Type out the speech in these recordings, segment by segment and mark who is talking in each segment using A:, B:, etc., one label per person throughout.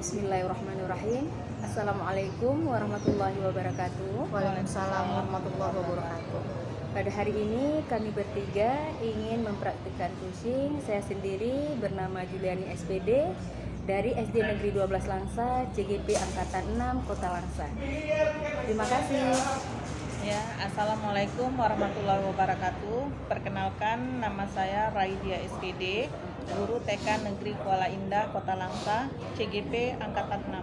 A: Bismillahirrahmanirrahim. Assalamualaikum warahmatullahi wabarakatuh.
B: Waalaikumsalam warahmatullahi wabarakatuh.
A: Pada hari ini kami bertiga ingin mempraktikkan kucing. Saya sendiri bernama Juliani SPD dari SD Negeri 12 Langsa, CGP Angkatan 6, Kota Langsa. Terima kasih.
B: Ya, Assalamualaikum warahmatullahi wabarakatuh. Perkenalkan, nama saya Raidia SPD, guru TK Negeri Kuala Indah, Kota Langsa, CGP Angkatan 6.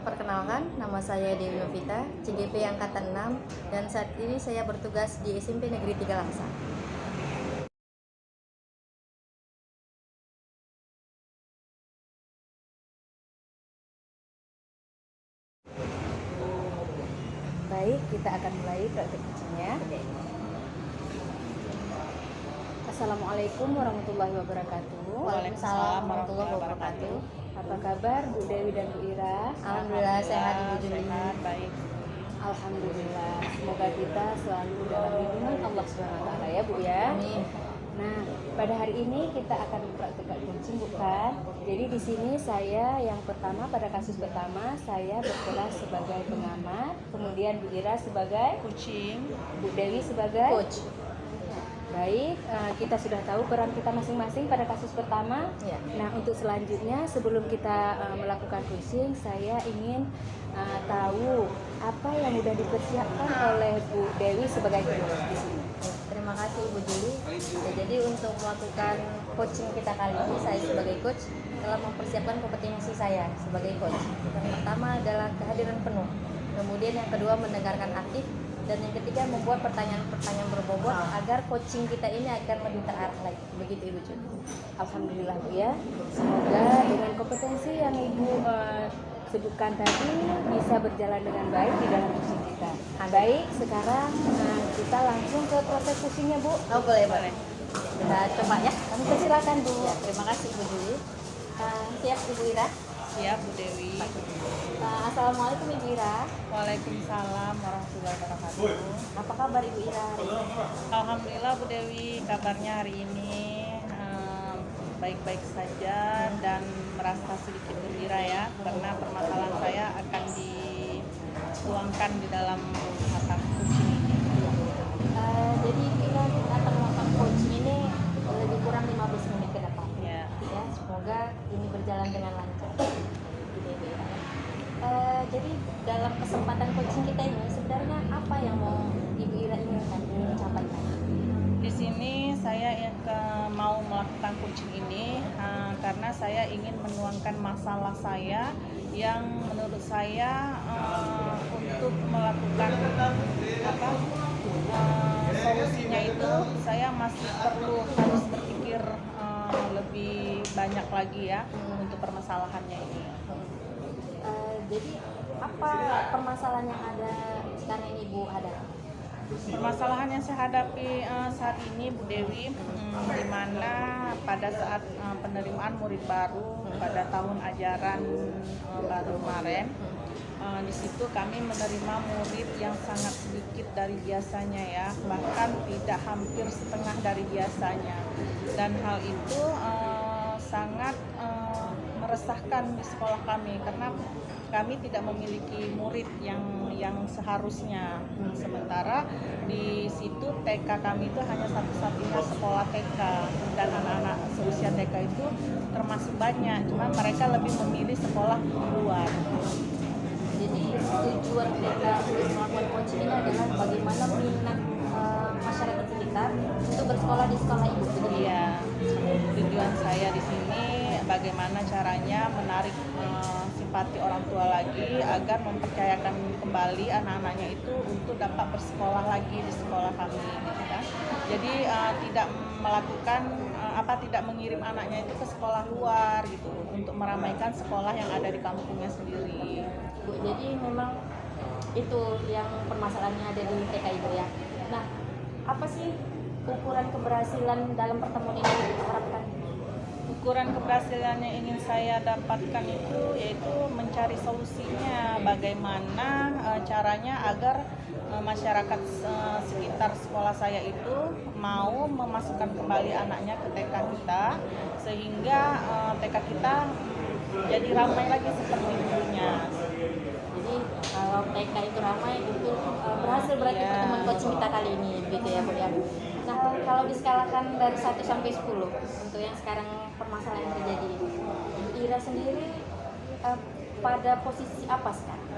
C: Perkenalkan, nama saya Dewi Novita, CGP Angkatan 6, dan saat ini saya bertugas di SMP Negeri 3 Langsa.
A: Baik, kita akan mulai praktik kucingnya. Assalamualaikum warahmatullahi wabarakatuh.
C: Waalaikumsalam warahmatullahi wabarakatuh.
A: Apa kabar Bu Dewi dan Bu Ira?
C: Alhamdulillah sehat Ibu Juli.
B: Sehat, baik.
A: Alhamdulillah. Semoga kita selalu dalam lindungan Allah SWT ya Bu ya.
C: Amin.
A: Nah, pada hari ini kita akan mempraktikkan kucing bukan? Jadi di sini saya yang pertama pada kasus pertama saya berperan sebagai pengamat, kemudian Bu Ira sebagai
B: Kucing.
A: Bu Dewi sebagai
C: Coach.
A: Baik, kita sudah tahu peran kita masing-masing pada kasus pertama.
C: Ya.
A: Nah, untuk selanjutnya sebelum kita melakukan kucing, saya ingin tahu apa yang sudah dipersiapkan oleh Bu Dewi sebagai coach di sini.
C: Terima kasih Ibu Juli. Jadi untuk melakukan coaching kita kali ini, saya sebagai coach telah mempersiapkan kompetensi saya sebagai coach. Yang pertama adalah kehadiran penuh. Kemudian yang kedua mendengarkan aktif. Dan yang ketiga membuat pertanyaan-pertanyaan berbobot agar coaching kita ini akan lebih terarah lagi. Begitu Ibu Juli.
A: Alhamdulillah Bu ya. Semoga dengan kompetensi yang Ibu sebutkan tadi bisa berjalan dengan baik di dalam kucing kita. Baik, sekarang kita langsung ke proses kucingnya Bu.
C: Oh boleh. Kita coba ya.
A: Kami persilakan Bu.
C: Ya, terima kasih Ibu Juli. Siap Ibu Ira?
B: Siap, Bu Dewi.
C: Assalamualaikum Ibu Ira.
B: Waalaikumsalam warahmatullahi wabarakatuh.
C: Apa kabar Ibu Ira hari ini?
B: Alhamdulillah Bu Dewi, kabarnya hari ini baik-baik saja dan merasa sedikit gembira ya, karena permasalahan saya akan dituangkan di dalam mata kucing ini.
C: Jadi kita akan melakukan coaching ini lebih kurang 15 menit ke depan.
B: Ya.
C: Ya, semoga ini berjalan dengan lancar. Gitu ya, Bu Ira. Jadi dalam kesempatan coaching kita ini sebenarnya apa yang mau Ibu Ira ingin capai?
B: Di sini saya mau melakukan coaching ini karena saya ingin menuangkan masalah saya yang menurut saya untuk melakukan solusinya itu saya masih perlu harus berpikir lebih banyak lagi ya untuk permasalahannya ini.
C: Jadi apa permasalahan yang ada sekarang ini Ibu hadapi?
B: Permasalahan yang saya hadapi saat ini Bu Dewi, di mana pada saat penerimaan murid baru pada tahun ajaran baru kemarin, di situ kami menerima murid yang sangat sedikit dari biasanya ya, bahkan tidak hampir setengah dari biasanya, dan hal itu sangat meresahkan di sekolah kami karena kami tidak memiliki murid yang seharusnya. Sementara di situ TK kami itu hanya satu-satunya sekolah TK dan anak-anak seusia TK itu termasuk banyak, cuma mereka lebih memilih sekolah di luar.
C: Jadi tujuan kita untuk melakukan coaching ini adalah bagaimana minat masyarakat sekitar untuk bersekolah di sekolah ibu.
B: Iya, tujuan saya di sini bagaimana caranya menarik simpati orang tua lagi agar mempercayakan kembali anak-anaknya itu untuk dapat bersekolah lagi di sekolah kami, gitu kan. Jadi tidak melakukan tidak mengirim anaknya itu ke sekolah luar gitu untuk meramaikan sekolah yang ada di kampungnya sendiri.
C: Bu, jadi memang itu yang permasalahannya ada di TK Ibu ya. Nah, apa sih ukuran keberhasilan dalam pertemuan ini yang diharapkan?
B: Ukuran keberhasilan yang ingin saya dapatkan itu yaitu mencari solusinya, bagaimana caranya agar masyarakat sekitar sekolah saya itu mau memasukkan kembali anaknya ke TK kita, sehingga TK kita jadi ramai lagi seperti dulunya.
C: Jadi kalau TK itu ramai itu berhasil berarti
B: Iya.
C: pertemuan coaching kita kali ini gitu ya Bu ya. Nah kalau diskalakan dari 1 sampai 10 untuk yang sekarang permasalahan yang terjadi ini, Ibu Ira sendiri pada posisi apa sekarang?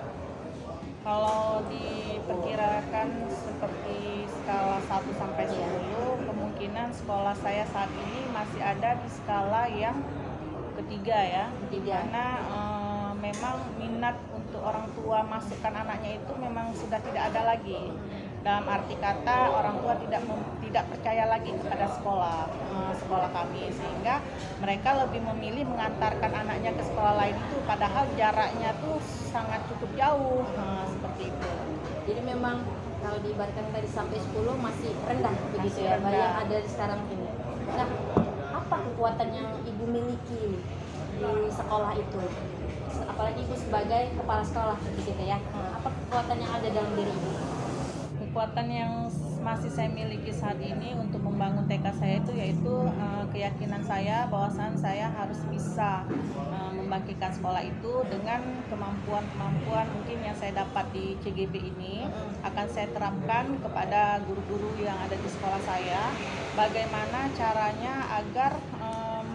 B: Kalau diperkirakan seperti skala 1 sampai 10, kemungkinan sekolah saya saat ini masih ada di skala yang ketiga ya.
C: Ketiga.
B: Karena memang minat untuk orang tua masukkan anaknya itu memang sudah tidak ada lagi. Dalam arti kata orang tua tidak percaya lagi kepada sekolah kami, sehingga mereka lebih memilih mengantarkan anaknya ke sekolah lain itu padahal jaraknya tuh sangat cukup jauh, seperti itu.
C: Jadi memang kalau diibaratkan dari sampai 10 masih rendah begitu
B: Masih
C: ya
B: rendah.
C: yang ada di sekarang ini. Nah, apa kekuatan yang Ibu miliki di sekolah itu? Apalagi Ibu sebagai kepala sekolah begitu ya. Apa kekuatan yang ada dalam diri Ibu?
B: Kekuatan yang masih saya miliki saat ini untuk membangun TK saya itu yaitu keyakinan saya bahwasan saya harus bisa membangkitkan sekolah itu dengan kemampuan mungkin yang saya dapat di CGP ini akan saya terapkan kepada guru-guru yang ada di sekolah saya. Bagaimana caranya agar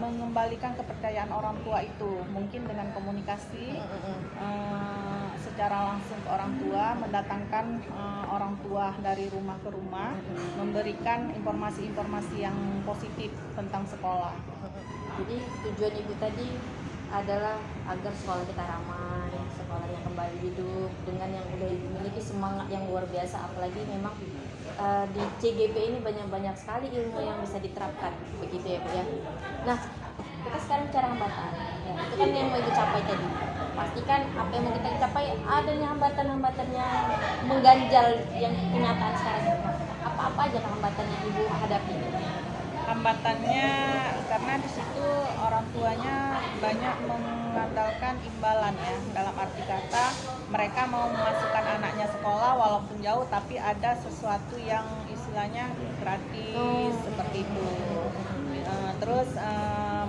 B: mengembalikan kepercayaan orang tua itu, mungkin dengan komunikasi secara langsung ke orang tua, mendatangkan orang tua dari rumah ke rumah, memberikan informasi-informasi yang positif tentang sekolah.
C: Jadi tujuan Ibu tadi adalah agar sekolah kita ramai, sekolah yang kembali hidup dengan yang udah memiliki semangat yang luar biasa, apalagi memang di CGP ini banyak sekali ilmu yang bisa diterapkan begitu ya Bu ya. Nah kita sekarang bicara hambatan ya, itu kan yang mau Ibu capai tadi, pastikan apa yang mau kita capai adanya hambatan-hambatan yang mengganjal yang kenyataan sekarang. Apa aja hambatan yang Ibu hadapi?
B: Hambatannya karena di situ orang tuanya banyak mengandalkan imbalan ya, dalam arti kata mereka mau memasukkan anaknya sekolah walaupun jauh tapi ada sesuatu yang istilahnya gratis seperti itu. Terus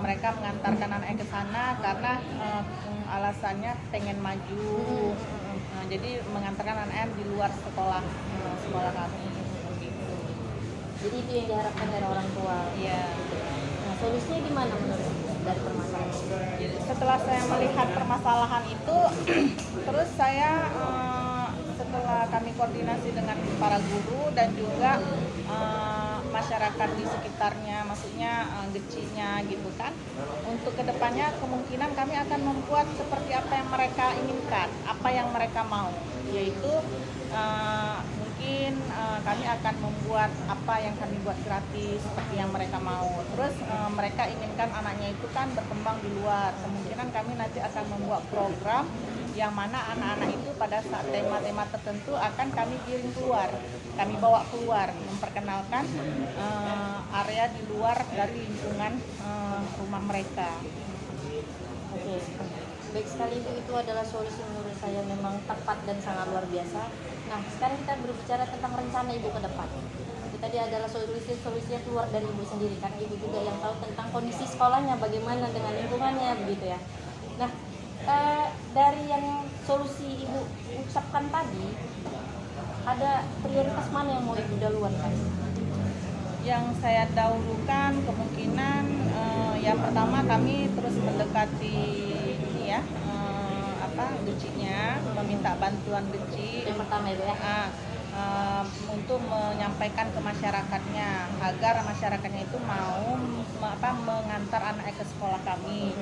B: mereka mengantarkan anaknya ke sana karena alasannya pengen maju. Jadi mengantarkan anaknya di luar sekolah kami.
C: Jadi itu yang diharapkan dari orang tua.
B: Iya.
C: Nah, solusinya di mana menurut dari permasalahan itu?
B: Setelah saya melihat permasalahan itu, terus saya setelah kami koordinasi dengan para guru dan juga masyarakat di sekitarnya, maksudnya gecinya gitu kan, untuk kedepannya kemungkinan kami akan membuat seperti apa yang mereka inginkan, apa yang mereka mau, yaitu mungkin kami akan membuat apa yang kami buat gratis seperti yang mereka mau. Terus mereka inginkan anaknya itu kan berkembang di luar, kemungkinan kami nanti akan membuat program yang mana anak-anak itu pada saat tema-tema tertentu akan kami kirim keluar, kami bawa keluar, memperkenalkan area di luar dari lingkungan rumah mereka.
C: Oke, baik sekali itu adalah solusi menurut saya memang tepat dan sangat luar biasa. Nah, sekarang kita berbicara tentang rencana Ibu ke depan. Itu tadi adalah solusi yang keluar dari Ibu sendiri, karena Ibu juga yang tahu tentang kondisi sekolahnya, bagaimana dengan lingkungannya, begitu ya. Nah, dari yang solusi Ibu ucapkan tadi, ada prioritas mana yang mau Ibu dahulukan?
B: Yang saya dahulukan kemungkinan yang pertama kami terus mendekati ini ya, gecinya, meminta bantuan geci.
C: Yang pertama Ibu ya.
B: Untuk menyampaikan ke masyarakatnya agar masyarakatnya itu mau mengantar anaknya ke sekolah kami.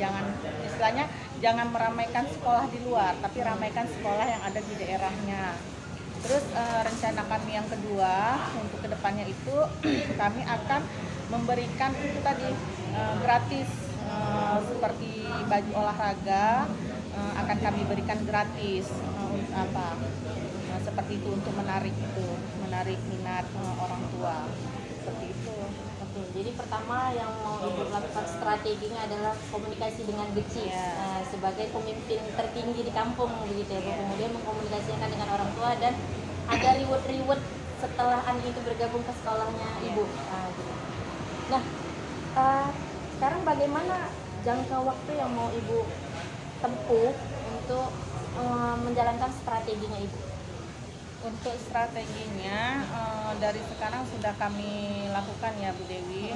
B: Jangan meramaikan sekolah di luar, tapi ramaikan sekolah yang ada di daerahnya. Terus rencana kami yang kedua untuk kedepannya itu kami akan memberikan itu tadi gratis seperti baju olahraga akan kami berikan gratis seperti itu untuk menarik minat orang tua seperti itu.
C: Oke, jadi pertama yang mau Ibu lakukan strateginya adalah komunikasi dengan geci sebagai pemimpin tertinggi di kampung begitu ya. Kemudian mengkomunikasikan dengan orang tua dan ada reward setelah anak itu bergabung ke sekolahnya Ibu. Gitu. Nah, sekarang bagaimana jangka waktu yang mau Ibu tempuh untuk menjalankan strateginya Ibu?
B: Untuk strateginya dari sekarang sudah kami lakukan ya Bu Dewi.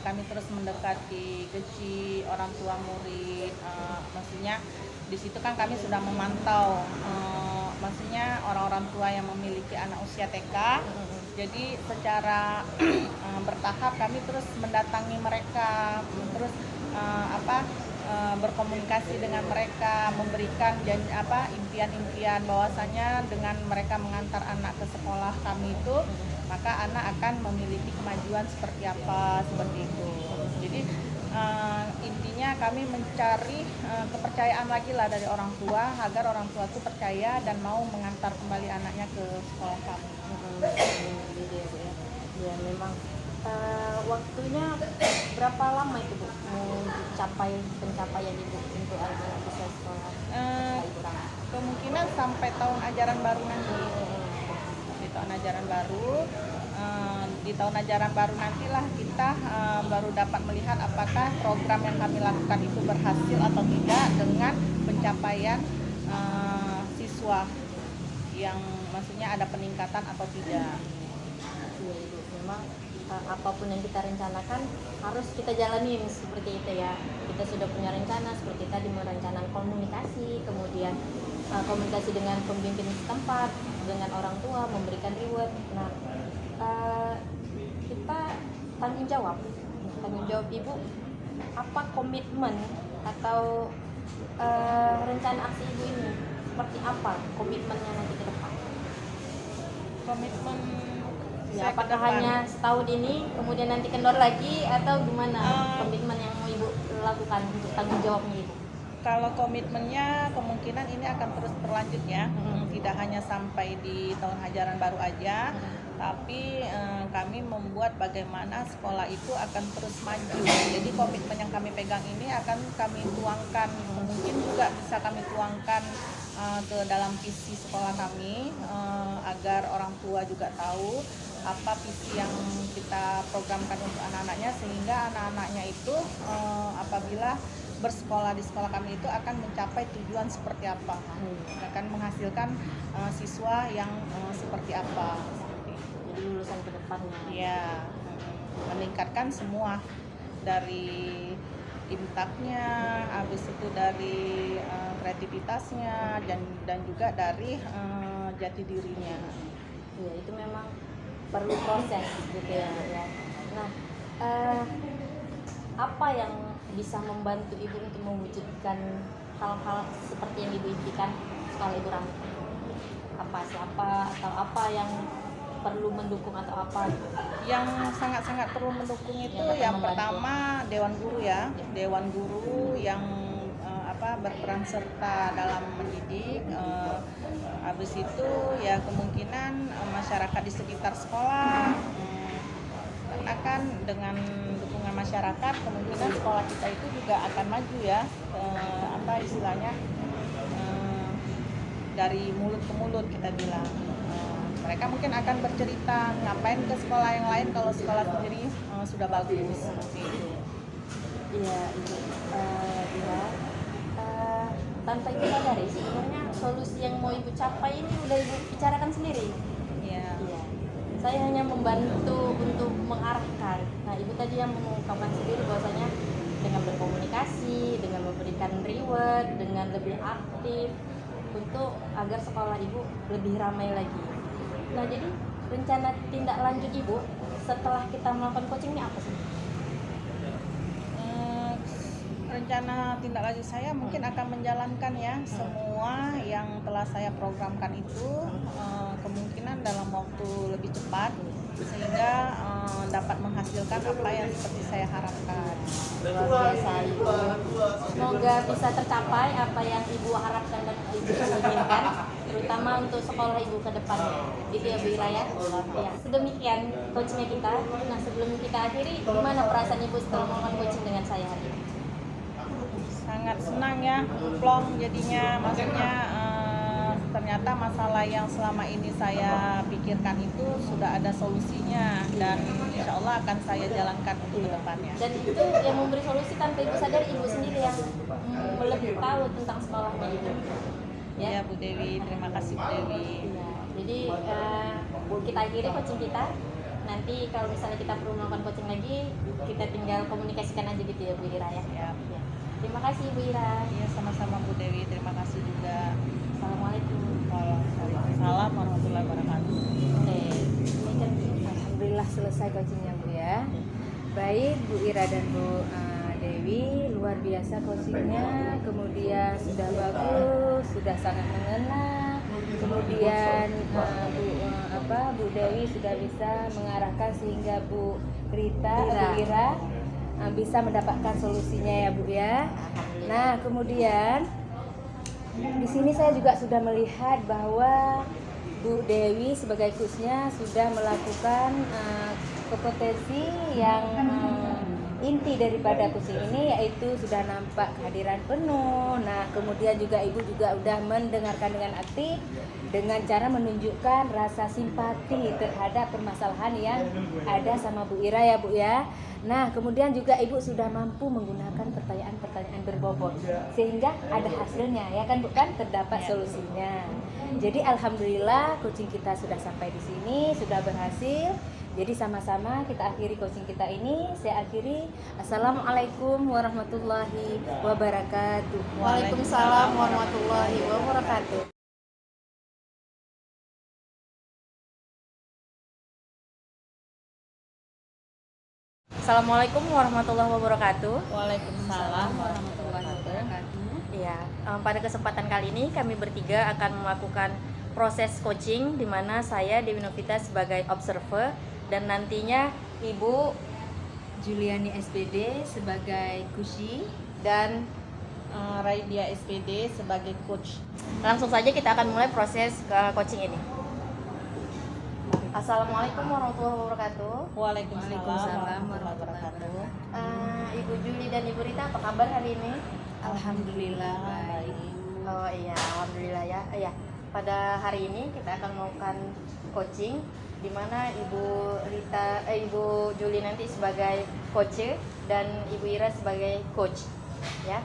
B: Kami terus mendekati kecil orang tua murid. Maksudnya di situ kan kami sudah memantau, maksudnya orang-orang tua yang memiliki anak usia TK. Jadi secara bertahap kami terus mendatangi mereka, terus berkomunikasi dengan mereka, memberikan impian-impian bahwasanya dengan mereka mengantar anak ke sekolah kami itu, maka anak akan memiliki kemajuan seperti apa, seperti itu. Jadi intinya kami mencari kepercayaan lagi lah dari orang tua, agar orang tua itu percaya dan mau mengantar kembali anaknya ke sekolah kami.
C: Gitu ya Bu ya. Ya memang waktunya berapa lama itu Bu mau capai pencapaian Ibu untuk anak bisa sekolah Ibu Rama?
B: Kemungkinan sampai tahun ajaran baru nanti. Di tahun ajaran baru, di tahun ajaran baru nantilah kita baru dapat melihat apakah program yang kami lakukan itu berhasil atau tidak dengan pencapaian siswa yang maksudnya ada peningkatan atau tidak.
C: Iya Ibu, memang apapun yang kita rencanakan harus kita jalanin seperti itu ya. Kita sudah punya rencana seperti tadi, merencanakan komunikasi, kemudian komunikasi dengan pemimpin setempat, dengan orang tua, memberikan reward. Nah, kita tanggung jawab Ibu, apa komitmen atau rencana aksi Ibu ini seperti apa komitmennya nanti ke depan?
B: Komitmen
C: Ya, apakah hanya setahun ini kemudian nanti kendor lagi atau gimana komitmen yang mau Ibu lakukan untuk tanggung jawabnya Ibu?
B: Kalau komitmennya kemungkinan ini akan terus berlanjut ya, tidak hanya sampai di tahun ajaran baru aja, tapi kami membuat bagaimana sekolah itu akan terus maju. Jadi komitmen yang kami pegang ini akan kami tuangkan, mungkin juga bisa kami tuangkan ke dalam visi sekolah kami, agar orang tua juga tahu apa visi yang kita programkan untuk anak-anaknya, sehingga anak-anaknya itu apabila bersekolah di sekolah kami itu akan mencapai tujuan seperti apa, akan menghasilkan siswa yang seperti apa.
C: Jadi lulusan ke depannya.
B: Ya, meningkatkan semua dari intaknya, habis itu dari kreativitasnya dan juga dari jati dirinya.
C: Ya, itu memang perlu proses gitu ya. Nah, apa yang bisa membantu Ibu untuk mewujudkan hal-hal seperti yang Ibu impikan sekolah Ibu Rama? Siapa atau apa yang perlu mendukung atau apa?
B: Yang sangat-sangat perlu mendukung itu yang pertama Dewan Guru ya, Dewan Guru yang berperan serta dalam mendidik. Habis itu ya kemungkinan masyarakat di sekitar sekolah, karena kan dengan dukungan masyarakat kemungkinan sekolah kita itu juga akan maju ya, istilahnya dari mulut ke mulut kita bilang. Mereka mungkin akan bercerita ngapain ke sekolah yang lain kalau sekolah sendiri sudah bagus.
C: Iya, Ibu. Tanpa Ibu sadari sebenarnya solusi yang mau Ibu capai ini udah Ibu bicarakan sendiri.
B: Iya.
C: Saya hanya membantu untuk mengarahkan. Nah, Ibu tadi yang mengungkapkan sendiri bahwasanya dengan berkomunikasi, dengan memberikan reward, dengan lebih aktif untuk agar sekolah Ibu lebih ramai lagi. Nah, jadi rencana tindak lanjut Ibu setelah kita melakukan coaching ini apa sih?
B: Rencana tindak lanjut saya mungkin akan menjalankan ya semua yang telah saya programkan itu, kemungkinan dalam waktu lebih cepat sehingga dapat menghasilkan apa yang seperti saya harapkan.
C: Luar biasa Ibu. Semoga bisa tercapai apa yang Ibu harapkan dan Ibu inginkan, terutama untuk sekolah Ibu ke depannya. Itu ya Bu Ira ya. Ya, sedemikian coachingnya kita. Nah, sebelum kita akhiri, gimana perasaan Ibu setelah melakukan coaching dengan saya hari ini?
B: Sangat senang ya, plong jadinya, maksudnya ternyata masalah yang selama ini saya pikirkan itu sudah ada solusinya dan insya Allah akan saya jalankan untuk kedepannya.
C: Dan itu yang memberi solusi tanpa Ibu sadar Ibu sendiri yang lebih tahu tentang sekolahnya Ibu.
B: Ya Bu Dewi, terima kasih Bu Dewi.
C: Ya, jadi kita akhiri coaching kita. Nanti kalau misalnya kita perlu melakukan coaching lagi, kita tinggal komunikasikan aja gitu ya Bu Ira ya.
B: Ya.
C: Ya. Terima kasih Bu Ira.
B: Iya, sama-sama Bu Dewi, terima kasih juga.
C: Assalamualaikum.
B: Waalaikumsalam warahmatullahi wabarakatuh.
C: Oke, ini kan
A: Alhamdulillah selesai coachingnya Bu ya. Baik Bu Ira dan Bu Dewi, luar biasa coachingnya, kemudian sudah bagus, sudah sangat mengena, kemudian Bu Dewi sudah bisa mengarahkan sehingga Bu Bu Ira bisa mendapatkan solusinya ya Bu ya. Nah kemudian di sini saya juga sudah melihat bahwa Bu Dewi sebagai coachnya sudah melakukan kompetensi yang inti daripada coaching ini, yaitu sudah nampak kehadiran penuh. Nah kemudian juga Ibu juga udah mendengarkan dengan aktif dengan cara menunjukkan rasa simpati terhadap permasalahan yang ada sama Bu Ira ya Bu ya. Nah kemudian juga Ibu sudah mampu menggunakan pertanyaan-pertanyaan berbobot sehingga ada hasilnya ya kan Bu, kan terdapat solusinya. Jadi alhamdulillah coaching kita sudah sampai di sini, sudah berhasil. Jadi sama-sama kita akhiri coaching kita ini. Saya akhiri. Assalamualaikum warahmatullahi wabarakatuh.
C: Waalaikumsalam warahmatullahi wabarakatuh. Assalamualaikum warahmatullahi wabarakatuh.
B: Waalaikumsalam
A: warahmatullahi wabarakatuh.
C: Ya, pada kesempatan kali ini kami bertiga akan melakukan proses coaching di mana saya Dewi Novita sebagai observer dan nantinya Ibu
A: Juliani SPD sebagai kushi.
C: dan
B: Raidia SPD sebagai coach.
C: langsung saja kita akan mulai proses coaching ini. Assalamualaikum warahmatullahi wabarakatuh.
B: Waalaikumsalam warahmatullahi wabarakatuh.
C: Ibu Juli dan Ibu Rita apa kabar hari ini?
A: Alhamdulillah baik.
C: Oh iya, alhamdulillah ya. Iya, pada hari ini kita akan melakukan coaching di mana Ibu Juli nanti sebagai coach dan Ibu Ira sebagai coach. Ya.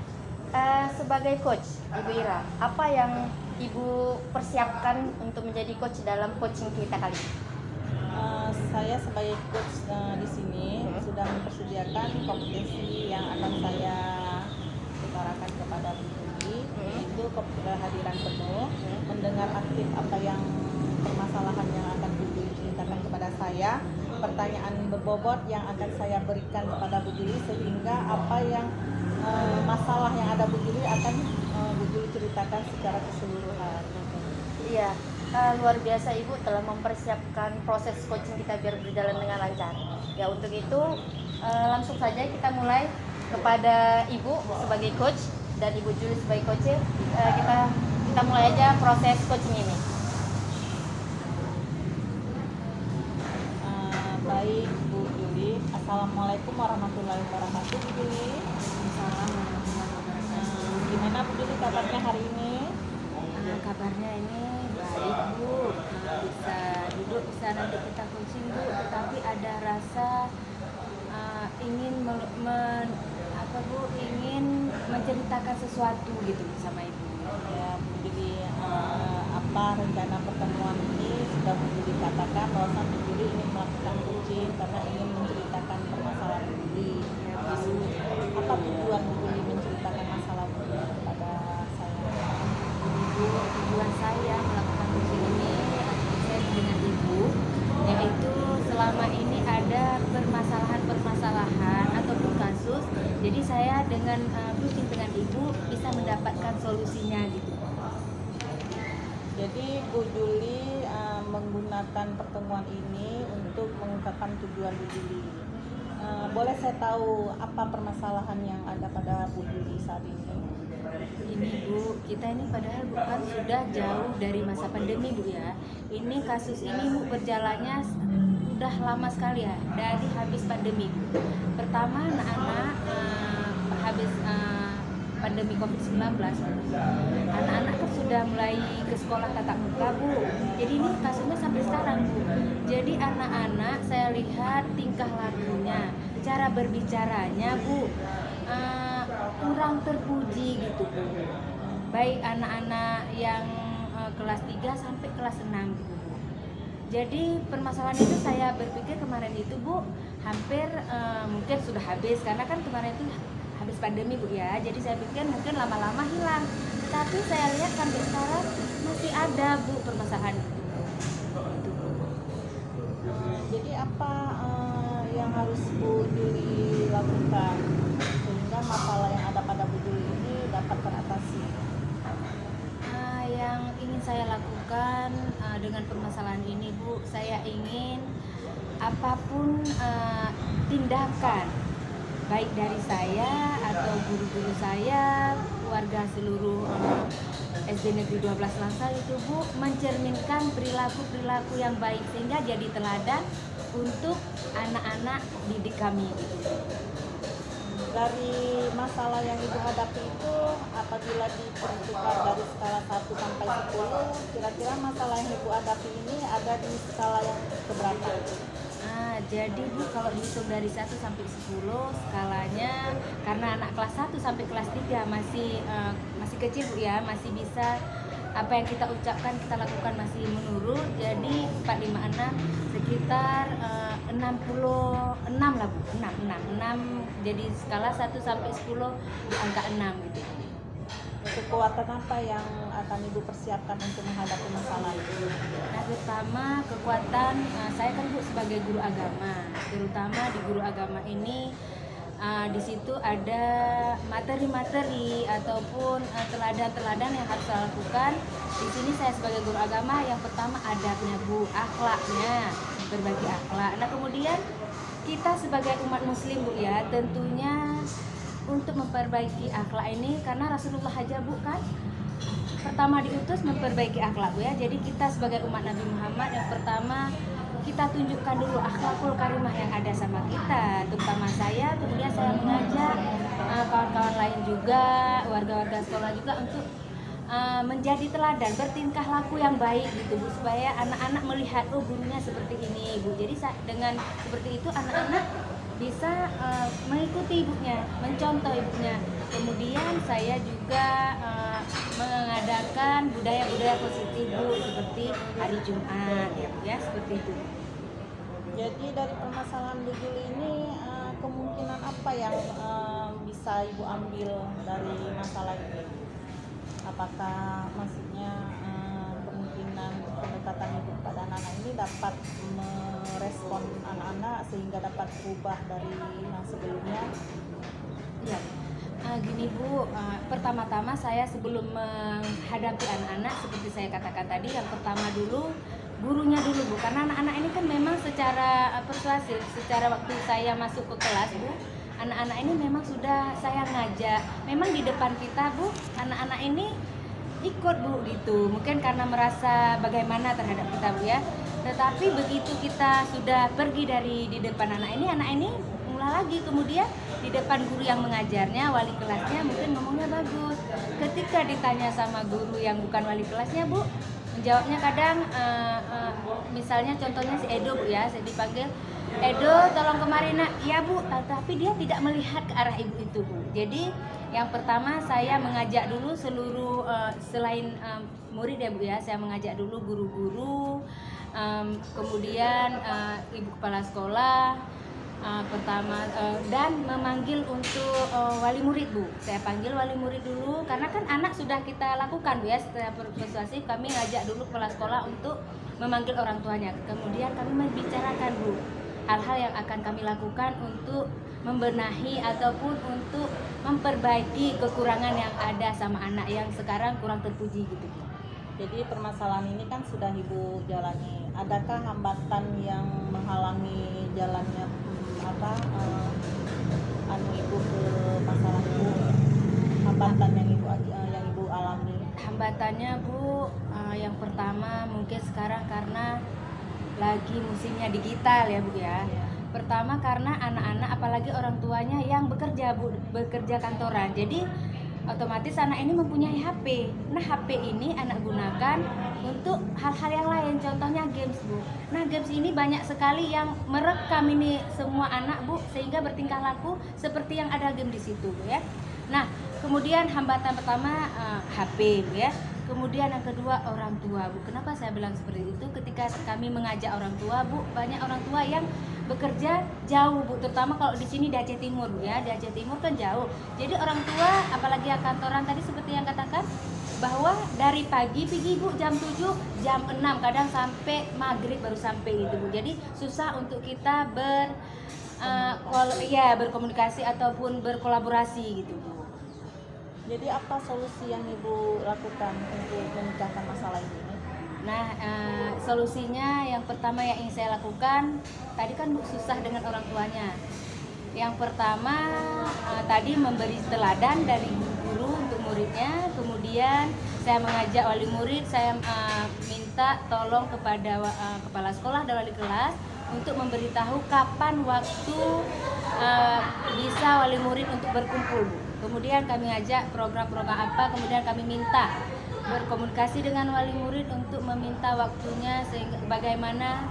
C: Sebagai coach, Ibu Ira, apa yang Ibu persiapkan untuk menjadi coach dalam coaching kita kali ini?
B: Saya sebagai coach di sini sudah mempersediakan kompetensi yang akan saya utarakan kepada Bu Juli, yaitu kehadiran penuh, mendengar aktif apa yang permasalahan yang akan Bu Juli ceritakan kepada saya, pertanyaan berbobot yang akan saya berikan kepada Bu Juli sehingga apa yang masalah yang ada Bu Juli akan Bu Juli ceritakan secara keseluruhan.
C: Iya, luar biasa Ibu telah mempersiapkan proses coaching kita biar berjalan dengan lancar. Ya untuk itu langsung saja kita mulai kepada Ibu sebagai coach dan Ibu Juli sebagai coach. Kita mulai aja proses coaching ini.
B: Baik Bu Juli, Assalamualaikum warahmatullahi wabarakatuh Bu Juli. Gimana Bu Juli kabarnya hari ini?
A: Kabarnya ini baik Bu, bisa duduk, bisa nanti kita coaching Bu, tetapi ada rasa ingin ingin menceritakan sesuatu gitu sama Ibu.
B: Ya Bu Juli, apa rencana pertemuan ini sudah Bu Juli katakan bahwa Bu Juli ingin melakukan coaching karena ingin menceritakan permasalahan Bu Juli. Apa tujuan Bu Juli menceritakan masalah Bu Juli kepada saya?
A: Tujuan saya melakukan coaching ini saya dengan Ibu, yaitu selama ini ada permasalahan ataupun kasus, jadi saya dengan coaching dengan Ibu bisa mendapatkan solusinya gitu.
B: Jadi Bu Juli menggunakan pertemuan ini untuk mengungkapkan tujuan Bu Juli. Boleh saya tahu apa permasalahan yang ada pada Bu Juli saat ini?
A: Ini Bu, kita ini padahal bukan sudah jauh dari masa pandemi Bu ya. Ini kasus ini Bu berjalannya sudah lama sekali ya, dari habis pandemi Bu. Pertama anak-anak habis pandemi COVID-19, anak-anak kan sudah mulai ke sekolah tatap muka Bu. Jadi ini kasusnya sampai sekarang Bu. Jadi anak-anak saya lihat tingkah lakunya, cara berbicaranya Bu, kurang terpuji gitu Bu. Baik anak-anak yang kelas 3 sampai kelas 6 gitu Bu. Jadi permasalahan itu saya berpikir kemarin itu Bu hampir mungkin sudah habis, karena kan kemarin itu habis pandemi Bu ya. Jadi saya pikir mungkin lama-lama hilang. Tapi saya lihat sampai sekarang masih ada Bu permasalahan itu. Itu Bu.
B: Jadi apa yang harus Bu Juli lakukan sehingga masalah yang ada pada Bu Juli ini dapat teratasi?
A: Yang ingin saya lakukan dengan permasalahan ini Bu, saya ingin apapun tindakan baik dari saya atau guru-guru saya, warga seluruh SD Negeri 12 Langsa itu Bu, mencerminkan perilaku-perilaku yang baik sehingga jadi teladan untuk anak-anak didik kami gitu.
B: Dari masalah yang Ibu hadapi itu, apabila diperhitungkan dari skala 1 sampai 10, kira-kira masalah yang Ibu hadapi ini ada di skala yang keberapa?
A: Jadi Bu, kalau dihitung dari 1 sampai 10 skalanya, karena anak kelas 1 sampai kelas 3 masih kecil Bu ya, masih bisa apa yang kita ucapkan, kita lakukan masih menurut. Jadi 4, 5, 6 sekitar 66 lah Bu, 6. Jadi skala 1 sampai 10 di angka 6 gitu.
B: Kekuatan apa yang akan Ibu persiapkan untuk menghadapi masalah itu?
A: Nah, pertama kekuatan saya kan Bu sebagai guru agama, terutama di guru agama ini di situ ada materi-materi ataupun teladan-teladan yang harus saya lakukan. Di sini saya sebagai guru agama yang pertama adabnya Bu, akhlaknya, berbagi akhlak. Nah, kemudian kita sebagai umat muslim Bu ya, tentunya untuk memperbaiki akhlak ini, karena Rasulullah aja Bu kan pertama diutus memperbaiki akhlak Bu ya. Jadi kita sebagai umat Nabi Muhammad yang pertama kita tunjukkan dulu akhlakul karimah yang ada sama kita, terutama saya. Kemudian saya mengajak kawan-kawan lain juga, warga-warga sekolah juga untuk menjadi teladan, bertingkah laku yang baik gitu Bu, supaya anak-anak melihat oh gurunya seperti ini Bu. Jadi dengan seperti itu anak-anak bisa mengikuti ibunya, mencontoh ibunya. Kemudian saya juga mengadakan budaya-budaya positif Bu, seperti hari Jumat ya Bu ya, seperti itu.
B: Jadi dari permasalahan Bu Juli ini kemungkinan apa yang bisa Ibu ambil dari masalah ini? Apakah maksudnya kemungkinan pendekatan Ibu kepada anak-anak ini dapat merespon anak-anak sehingga dapat berubah dari yang sebelumnya?
A: Ya, gini Bu, pertama-tama saya sebelum menghadapi anak-anak seperti saya katakan tadi, yang pertama dulu gurunya dulu Bu, karena anak-anak ini kan memang secara persuasif, secara waktu saya masuk ke kelas Bu, anak-anak ini memang sudah saya ngajak, memang di depan kita Bu, anak-anak ini ikut Bu gitu, mungkin karena merasa bagaimana terhadap kita Bu ya. Tetapi begitu kita sudah pergi dari di depan anak ini mulai lagi, kemudian di depan guru yang mengajarnya, wali kelasnya mungkin ngomongnya bagus. Ketika ditanya sama guru yang bukan wali kelasnya Bu, menjawabnya kadang misalnya contohnya si Edo Bu ya, saya dipanggil Edo tolong kemari nak, iya Bu, tapi dia tidak melihat ke arah ibu itu Bu. Jadi yang pertama saya mengajak dulu seluruh selain murid ya Bu ya, saya mengajak dulu guru-guru, kemudian ibu kepala sekolah pertama, dan memanggil untuk wali murid Bu. Saya panggil wali murid dulu, karena kan anak sudah kita lakukan Bu ya, setelah persuasif kami ngajak dulu kepala sekolah untuk memanggil orang tuanya. Kemudian kami membicarakan Bu hal-hal yang akan kami lakukan untuk membenahi ataupun untuk memperbaiki kekurangan yang ada sama anak yang sekarang kurang terpuji gitu.
B: Jadi permasalahan ini kan sudah Ibu jalani. Adakah hambatan yang menghalangi jalannya Ibu ke masalah Ibu? Hambatan yang Ibu alami?
A: Hambatannya Bu, yang pertama mungkin sekarang karena lagi musimnya digital ya Bu ya. Pertama karena anak-anak apalagi orang tuanya yang bekerja Bu, bekerja kantoran. Jadi otomatis anak ini mempunyai HP. Nah, HP ini anak gunakan untuk hal-hal yang lain, contohnya games Bu. Nah, games ini banyak sekali yang merekam ini semua anak Bu, sehingga bertingkah laku seperti yang ada game di situ Bu ya. Nah, kemudian hambatan pertama HP, Bu ya. Kemudian yang kedua orang tua, Bu. Kenapa saya bilang seperti itu? Ketika kami mengajak orang tua, Bu, banyak orang tua yang bekerja jauh, Bu. Terutama kalau di sini di Aceh Timur, Bu ya. Di Aceh Timur kan jauh. Jadi orang tua, apalagi yang kantoran tadi seperti yang katakan, bahwa dari pagi pergi, Bu, jam 7, jam 6, kadang sampai maghrib baru sampai gitu, Bu. Jadi susah untuk kita berkomunikasi ataupun berkolaborasi gitu, Bu.
B: Jadi apa solusi yang Ibu lakukan untuk memecahkan masalah ini?
A: Nah, solusinya yang pertama yang ingin saya lakukan, tadi kan Bu susah dengan orang tuanya. Yang pertama tadi memberi teladan dari guru untuk muridnya. Kemudian saya mengajak wali murid, saya minta tolong kepada kepala sekolah dan wali kelas untuk memberitahu kapan waktu bisa wali murid untuk berkumpul, Bu. Kemudian kami ajak program-program apa, kemudian kami minta berkomunikasi dengan wali murid untuk meminta waktunya sehingga bagaimana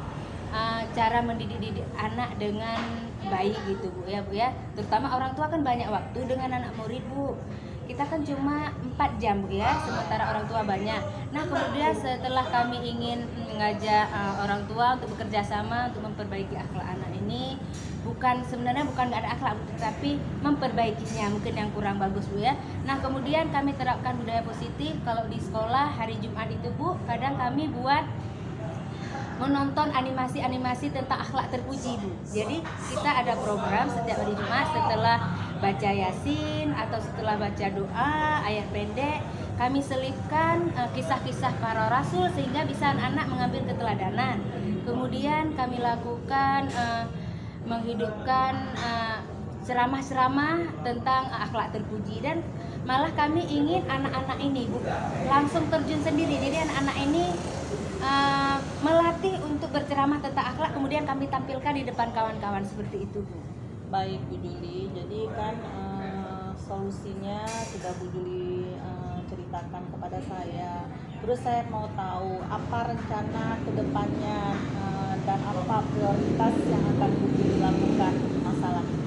A: cara mendidik anak dengan baik gitu, Bu ya, Bu ya. Terutama orang tua kan banyak waktu dengan anak murid, Bu. Kita kan cuma 4 jam, Bu ya, sementara orang tua banyak. Nah, kemudian setelah kami ingin mengajak orang tua untuk bekerja sama untuk memperbaiki akhlak anak ini, sebenarnya bukan nggak ada akhlak, tapi memperbaikinya mungkin yang kurang bagus, Bu ya. Nah, kemudian kami terapkan budaya positif. Kalau di sekolah hari Jumat itu, Bu, kadang kami buat menonton animasi-animasi tentang akhlak terpuji, Bu. Jadi kita ada program setiap hari Jumat setelah baca Yasin atau setelah baca doa ayat pendek, kami selipkan kisah-kisah para rasul sehingga bisa anak-anak mengambil keteladanan. Kemudian kami lakukan menghidupkan ceramah-ceramah tentang akhlak terpuji, dan malah kami ingin anak-anak ini, Bu, langsung terjun sendiri. Jadi anak-anak ini melatih untuk berceramah tentang akhlak, kemudian kami tampilkan di depan kawan-kawan seperti itu, Bu.
B: Baik, Bu Juli. Jadi kan solusinya sudah Bu Juli ceritakan kepada saya. Terus saya mau tahu apa rencana ke depannya dan apa prioritas yang akan Bu Juli lakukan masalah ini.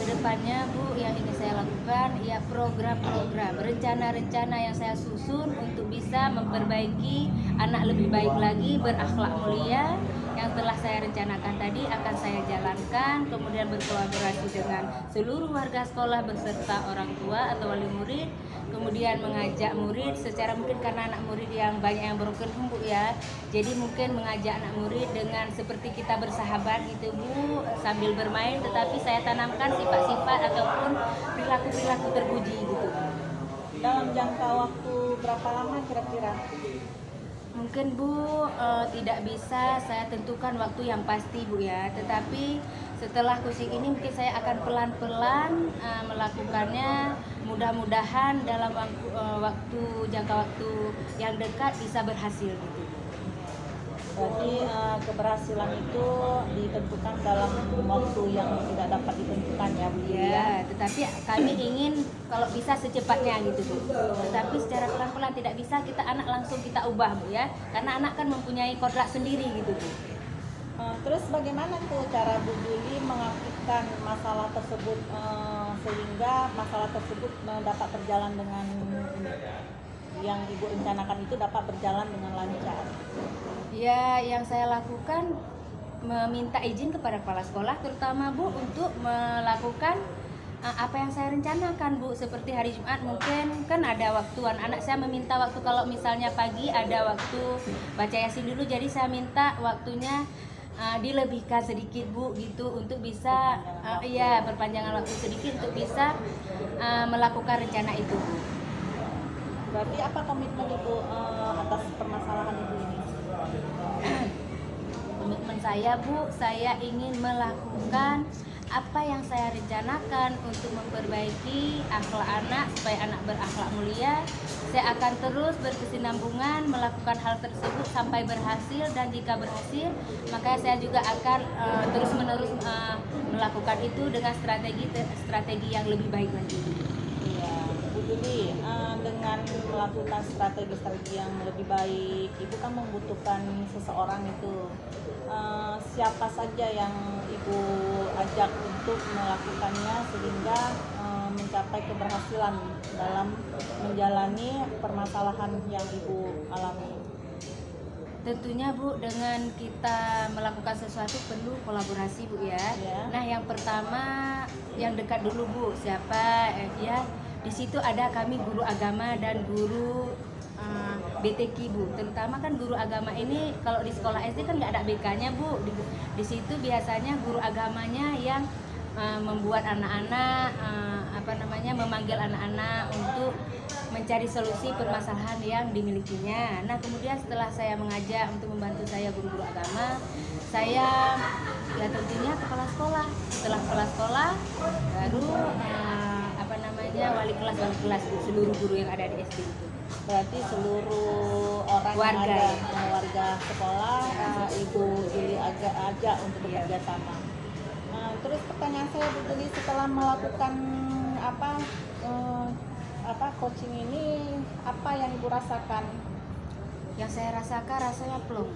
A: Kedepannya, Bu, yang ingin saya lakukan ya program-program, rencana-rencana yang saya susun untuk bisa memperbaiki anak lebih baik lagi, berakhlak mulia. Yang telah saya rencanakan tadi akan saya jalankan, kemudian berkolaborasi dengan seluruh warga sekolah beserta orang tua atau wali murid, kemudian mengajak murid secara mungkin karena anak murid yang banyak yang broken home, Bu ya. Jadi mungkin mengajak anak murid dengan seperti kita bersahabat gitu, Bu, sambil bermain, tetapi saya tanamkan sifat-sifat ataupun perilaku-perilaku terpuji gitu.
B: Dalam jangka waktu berapa lama kira-kira?
A: Mungkin, Bu, tidak bisa saya tentukan waktu yang pasti, Bu ya. Tetapi setelah coaching ini mungkin saya akan pelan-pelan melakukannya. Mudah-mudahan dalam jangka waktu yang dekat bisa berhasil gitu.
B: Berarti keberhasilan itu ditentukan dalam waktu yang tidak dapat ditentukan ya, Bu.
A: Ya, tetapi kami ingin kalau bisa secepatnya gitu, Bu. Tetapi secara pelan-pelan tidak bisa kita anak langsung kita ubah, Bu ya. Karena anak kan mempunyai kodrat sendiri gitu, Bu.
B: Terus bagaimana tuh cara Bu Juli mengaktifkan masalah tersebut sehingga masalah tersebut dapat berjalan dengan yang Ibu rencanakan itu dapat berjalan dengan lancar?
A: Ya, yang saya lakukan meminta izin kepada kepala sekolah terutama, Bu, untuk melakukan apa yang saya rencanakan, Bu. Seperti hari Jumat mungkin kan ada waktu, anak-anak saya meminta waktu, kalau misalnya pagi ada waktu baca Yasin dulu, jadi saya minta waktunya dilebihkan sedikit, Bu, gitu, untuk bisa perpanjangan waktu sedikit untuk bisa melakukan rencana itu, Bu.
B: Berarti apa komitmen Ibu atas permasalahan Ibu ini?
A: Komitmen saya, Bu, saya ingin melakukan apa yang saya rencanakan untuk memperbaiki akhlak anak supaya anak berakhlak mulia. Saya akan terus berkesinambungan melakukan hal tersebut sampai berhasil, dan jika berhasil maka saya juga akan terus-menerus melakukan itu dengan strategi yang lebih baik lagi.
B: Iya, Bu Juli, dengan melakukan strategi yang lebih baik, Ibu kan membutuhkan seseorang itu. Siapa saja yang Ibu ajak untuk melakukannya sehingga mencapai keberhasilan dalam menjalani permasalahan yang Ibu alami?
A: Tentunya Bu, dengan kita melakukan sesuatu perlu kolaborasi Bu ya. Nah yang pertama yang dekat dulu Bu, siapa? Ya di situ ada kami guru agama dan guru BTQ Bu. Terutama kan guru agama ini kalau di sekolah SD kan nggak ada BK-nya Bu. Di situ biasanya guru agamanya yang membuat anak-anak memanggil anak-anak untuk mencari solusi permasalahan yang dimilikinya. Nah kemudian setelah saya mengajak untuk membantu saya guru-guru agama, saya ya tentunya kepala sekolah. Setelah kepala sekolah baru wali kelas seluruh guru yang ada di SD itu.
B: Berarti seluruh orang
A: warga
B: yang ada, warga sekolah Ibu Juli ajak untuk bekerja sama. Terus pertanyaan saya Bu Juli, setelah melakukan coaching ini, apa yang Ibu rasakan?
A: Yang saya rasakan rasanya plong.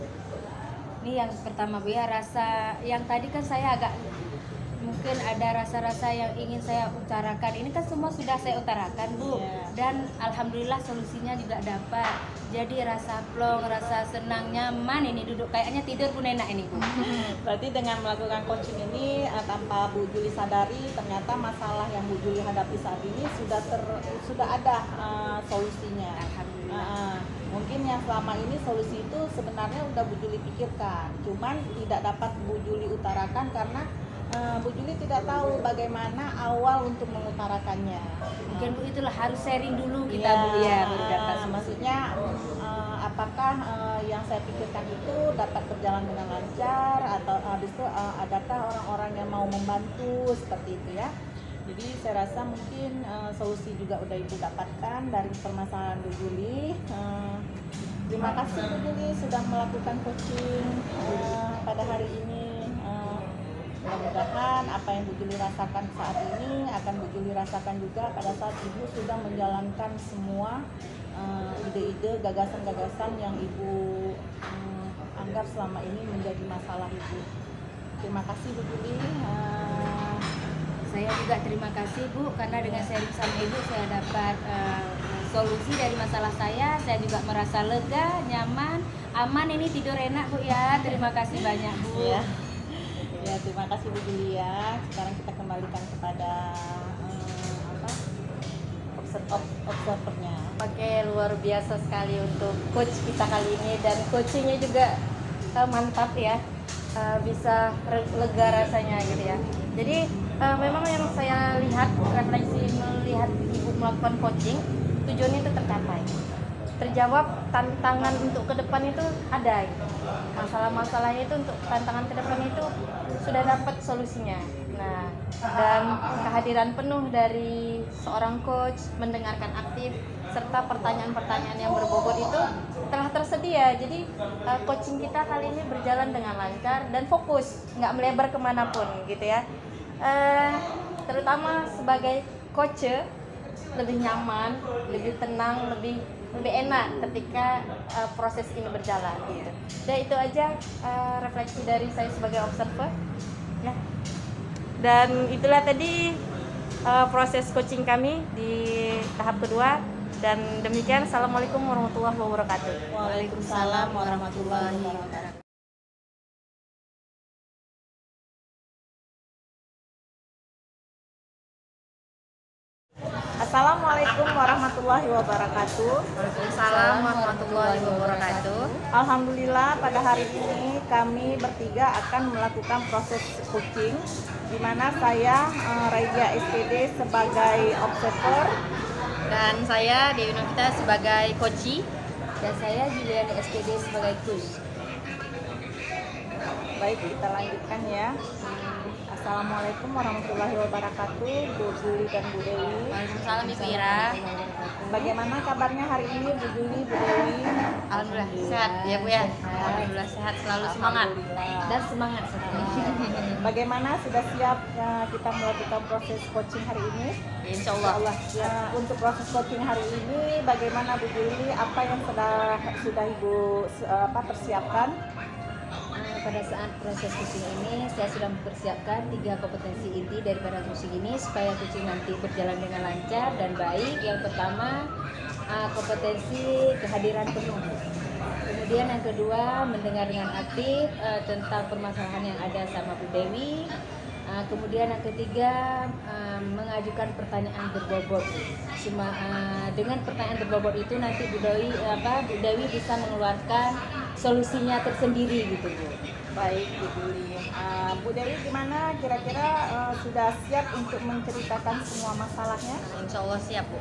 A: Ini yang pertama Bu ya, rasa yang tadi kan saya agak mungkin ada rasa-rasa yang ingin saya utarakan. Ini kan semua sudah saya utarakan Bu, dan alhamdulillah solusinya juga dapat. Jadi rasa plong, rasa senang, nyaman, ini duduk kayaknya tidur pun enak ini Bu.
B: Berarti dengan melakukan coaching ini tanpa Bu Juli sadari, ternyata masalah yang Bu Juli hadapi saat ini sudah ada solusinya.
A: Alhamdulillah.
B: Mungkin yang selama ini solusi itu sebenarnya udah Bu Juli pikirkan, cuman tidak dapat Bu Juli utarakan karena Bu Juli tidak tahu bagaimana awal untuk mengutarakannya.
A: Mungkin Bu itulah harus sharing dulu kita Bu ya, baru dapat.
B: Maksudnya apakah yang saya pikirkan itu dapat berjalan dengan lancar, atau habis itu adakah orang-orang yang mau membantu seperti itu ya. Jadi saya rasa mungkin solusi juga udah Ibu dapatkan dari permasalahan Bu Juli. Terima kasih Bu Juli sudah melakukan coaching pada hari ini. Mudah-mudahan apa yang Bu Juli rasakan saat ini akan Bu Juli rasakan juga pada saat Ibu sudah menjalankan semua ide-ide, gagasan-gagasan yang Ibu anggap selama ini menjadi masalah Ibu. Terima kasih Bu Juli.
A: Saya juga terima kasih Bu, karena dengan sharing sama Ibu saya dapat solusi dari masalah saya juga merasa lega, nyaman, aman, ini tidur enak Bu ya. Terima kasih banyak Bu.
B: Ya, terima kasih Bu Juli ya. Sekarang kita kembalikan kepada observernya.
C: Pakai luar biasa sekali untuk coach kita kali ini, dan coachingnya juga mantap ya. Bisa lega rasanya gitu ya. Jadi memang yang saya lihat, refleksi melihat Ibu melakukan coaching, tujuannya itu tercapai, terjawab. Tantangan untuk ke depan itu ada gitu. Masalah-masalahnya itu untuk tantangan ke depan itu sudah dapat solusinya. Nah, dan kehadiran penuh dari seorang coach, mendengarkan aktif, serta pertanyaan-pertanyaan yang berbobot itu telah tersedia. Jadi coaching kita kali ini berjalan dengan lancar dan fokus, nggak melebar kemanapun gitu ya. Terutama sebagai coach lebih nyaman, lebih tenang, lebih enak ketika proses ini berjalan gitu. Dan itu aja refleksi dari saya sebagai observer ya. Dan itulah tadi proses coaching kami di tahap kedua. Dan demikian, assalamualaikum warahmatullahi wabarakatuh.
B: Waalaikumsalam warahmatullahi wabarakatuh. Assalamualaikum warahmatullahi wabarakatuh.
C: Waalaikumsalam warahmatullahi wabarakatuh.
B: Alhamdulillah pada hari ini kami bertiga akan melakukan proses coaching, di mana saya Raija SPD sebagai observer,
C: Dan saya Dewi Novita sebagai coach.
A: Dan saya Juliani SPD sebagai coach.
B: Baik, kita lanjutkan ya. Assalamualaikum warahmatullahi wabarakatuh, Bu Juli dan Bu Dewi.
C: Waalaikumsalam Ibu Ira.
B: Bagaimana kabarnya hari ini Bu Juli, Bu Dewi?
C: Alhamdulillah sehat ya Bu ya. Alhamdulillah sehat, selalu semangat.
A: Dan semangat
B: Bagaimana, sudah siap kita melakukan proses coaching hari ini?
C: Insya Allah.
B: Untuk proses coaching hari ini, bagaimana Bu Juli? Apa yang sudah Ibu persiapkan?
A: pada saat proses kucing ini saya sudah mempersiapkan 3 kompetensi inti daripada kucing ini supaya kucing nanti berjalan dengan lancar dan baik. Yang pertama kompetensi kehadiran penuh. Kemudian yang kedua mendengar dengan aktif tentang permasalahan yang ada sama Bu Dewi. Kemudian yang ketiga mengajukan pertanyaan berbobot. Dengan pertanyaan berbobot itu nanti Bu Dewi bisa mengeluarkan solusinya tersendiri gitu Bu.
B: Baik Bu Juli. Bu Dewi gimana kira-kira sudah siap untuk menceritakan semua masalahnya?
C: Insya Allah siap Bu.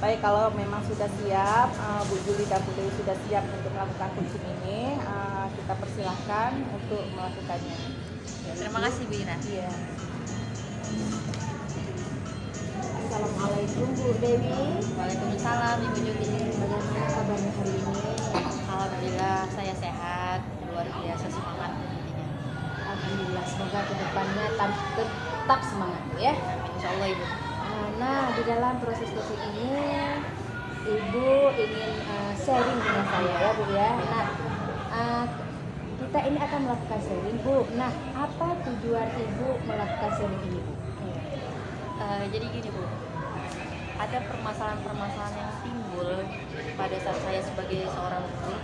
B: Baik, kalau memang sudah siap, Bu Juli dan Bu Dewi sudah siap untuk melakukan kucing ini, kita persilahkan untuk melakukannya.
C: Terima kasih Bu Ira.
A: Iya. Assalamualaikum Bu Dewi.
C: Waalaikumsalam Ibu Juli.
A: Bagaimana kabarnya hari ini?
C: Alhamdulillah saya sehat, luar biasa semangat intinya.
A: Alhamdulillah, semoga kedepannya tetap semangat Bu ya.
C: Insya Allah Ibu.
A: Nah, di dalam proses coaching ini Ibu ingin sharing dengan saya ya Bu ya. Nah, kita ini akan melakukan sharing Bu. Nah, apa tujuan Ibu melakukan sharing ini Bu?
C: Jadi gini Bu, ada permasalahan-permasalahan yang timbul pada saat saya sebagai seorang guru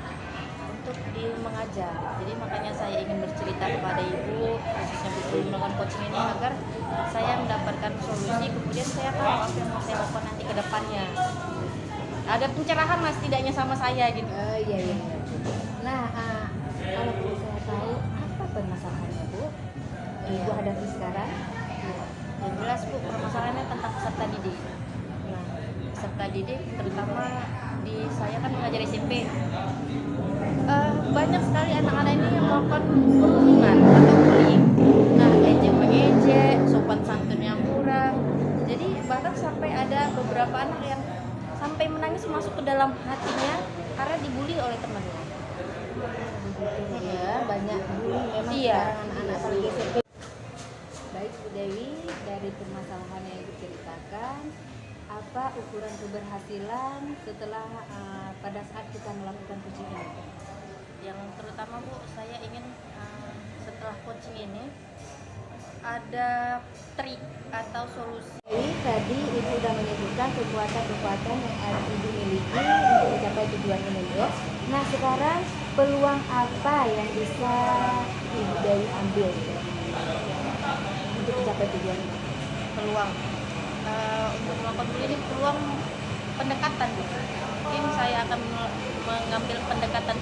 C: untuk mengajar. Jadi makanya saya ingin bercerita kepada Ibu, khususnya Bu Juli melakukan coaching ini agar saya mendapatkan solusi, kemudian saya tahu apa yang mau saya lakukan nanti ke depannya. Ada pencerahan lah setidaknya sama saya gitu.
A: Iya. Nah, kalau Bu saya tahu apa permasalahannya Bu? Ibu hadapi sekarang?
C: Yang jelas Bu, permasalahannya tentang peserta didik. Nah, peserta didik terutama saya kan mengajar SMP. Banyak sekali anak-anak ini yang melakukan perundungan atau bullying. Nah, ejek-mengejek, sopan santunnya kurang. Jadi bahkan sampai ada beberapa anak yang sampai menangis masuk ke dalam hatinya karena dibully oleh temannya.
A: Ya, banyak bully memang
C: Iya.
A: sekarang anak-anak apalagi SMP. Baik Bu Dewi, dari permasalahan yang Ibu ceritakan, apa ukuran keberhasilan setelah pada saat kita melakukan coaching ini?
C: Yang terutama Bu, saya ingin setelah coaching ini ada trik atau solusi.
A: Jadi tadi Ibu sudah menyebutkan kekuatan-kekuatan yang Ibu miliki untuk mencapai tujuan ini ya. Nah, sekarang peluang apa yang bisa Ibu Dewi ambil untuk mencapai tujuan ini?
C: Peluang untuk melakukan bullying ini peluang pendekatan Bu. Mungkin saya akan mengambil pendekatan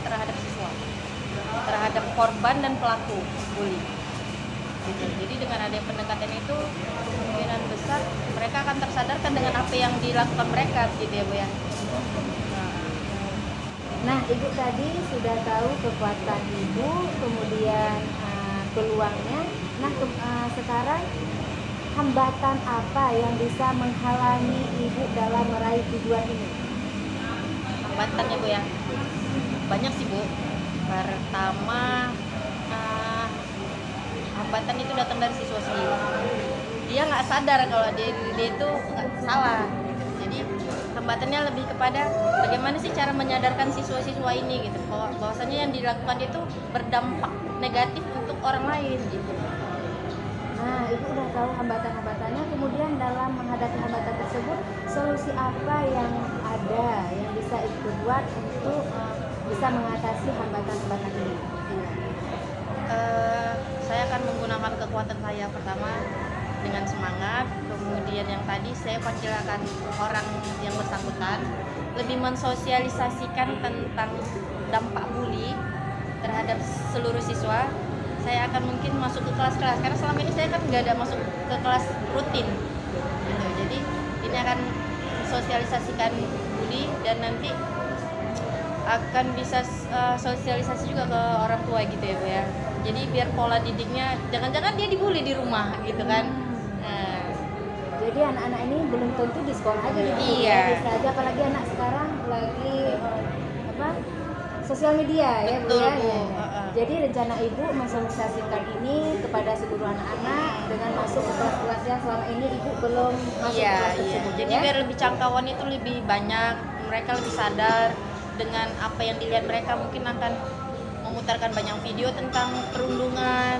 C: terhadap siswa, terhadap korban dan pelaku bully gitu. Jadi dengan adanya pendekatan itu kemungkinan besar mereka akan tersadarkan dengan apa yang dilakukan mereka gitu ya Bu ya.
A: Nah, Ibu tadi sudah tahu kekuatan Ibu, kemudian peluangnya. Nah, sekarang hambatan apa yang bisa menghalangi Ibu dalam meraih tujuan ini?
C: Hambatannya Bu ya, banyak sih Bu. Pertama, hambatan itu datang dari siswa sendiri. Dia nggak sadar kalau dia itu salah. Jadi hambatannya lebih kepada bagaimana sih cara menyadarkan siswa-siswa ini gitu, bahwasanya yang dilakukan itu berdampak negatif untuk orang lain gitu.
A: Nah, Ibu udah tahu hambatan-hambatannya, kemudian dalam menghadapi hambatan tersebut, solusi apa yang ada yang bisa Ibu buat untuk bisa mengatasi hambatan-hambatan ini?
C: Saya akan menggunakan kekuatan saya pertama dengan semangat, kemudian yang tadi saya persilakan orang yang bersangkutan lebih mensosialisasikan tentang dampak bully terhadap seluruh siswa. Saya akan mungkin masuk ke kelas-kelas karena selama ini saya kan nggak ada masuk ke kelas rutin gitu. Jadi ini akan sosialisasikan bully dan nanti akan bisa sosialisasi juga ke orang tua gitu ya Bu ya. Jadi biar pola didiknya jangan-jangan dia dibully di rumah gitu kan. Nah,
A: jadi anak-anak ini belum tentu di sekolah aja gitu.
C: Iya.
A: Bisa aja apalagi anak sekarang lagi sosial media ya Bu
C: betul,
A: ya.
C: Bu.
A: Ya. Jadi rencana Ibu mensosialisasikan ini kepada seluruh anak-anak dengan masuk ke kelas-kelas yang selama ini Ibu belum masuk
C: Iya,
A: kelas
C: iya.
A: tersebut.
C: Jadi
A: ya?
C: biar lebih jangkauan itu lebih banyak, mereka lebih sadar dengan apa yang dilihat mereka mungkin akan
D: memutarkan banyak video tentang perundungan.